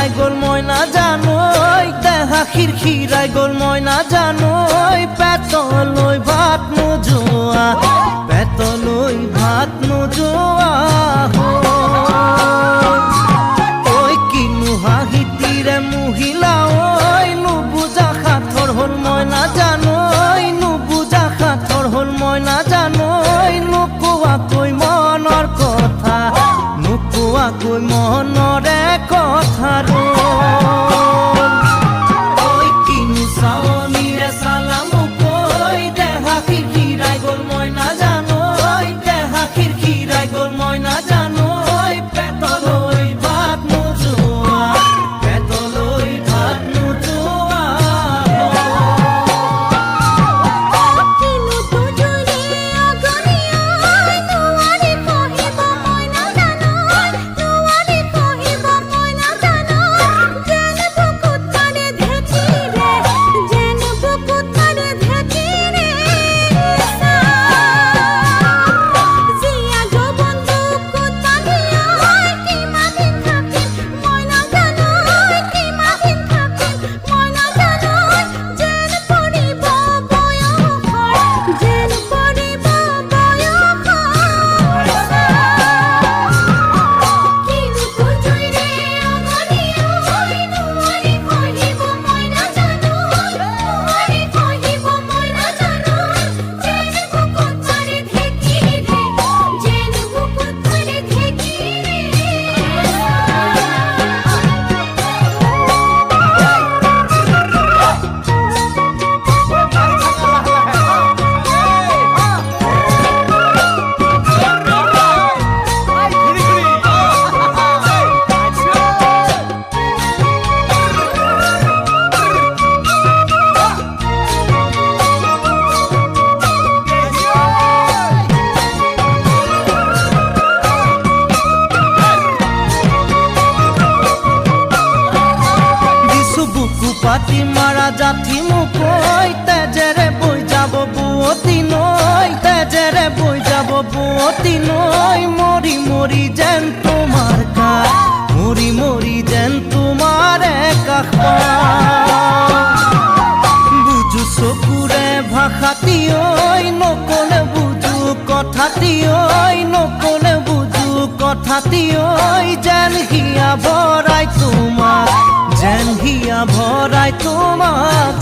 খিৰখিৰাই গ'ল মই নাজানো দেহা খিৰখিৰাই গ'ল মই নাজানো পেটলৈ ভাত নোযোৱা পেটলৈ ভাত নোযোৱা ঐ কিনো হাঁহিতিৰে মহিলা ঐ নুবুজা সাঁথৰ হ'ল মই নাজানো নুবুজা সাঁথৰ হ'ল মই নাজানো নোকোৱাকৈ মনৰ কথা নোকোৱাকৈ মনৰে কথা ঐ কিনো চাৱনিৰে চালা মোক ঐ দেহা খিৰখিৰাই গ'ল মই নাজানো দেহা খিৰখিৰাই গ'ল মই নাজানো পেটলৈ ভাত নোযোৱা পেটলৈ ভাত নোযোৱা পাতি মাৰা জাঠি মোক ঐ তেজেৰে বৈ যাব বুৱতী নৈ তেজেৰে বৈ যাব বুৱতী নৈ মৰি মৰি যেন তোমাৰ কাষ মৰি মৰি যেন তোমাৰে কাষ বুজো চকুৰে ভাষাতি ঐ নকলে বুজো কথাতি ঐ নকলে বুজো কথাতি ঐ যেন হিয়া ভৰাই তোমাক যেন হিয়া ভৰাই তোমাক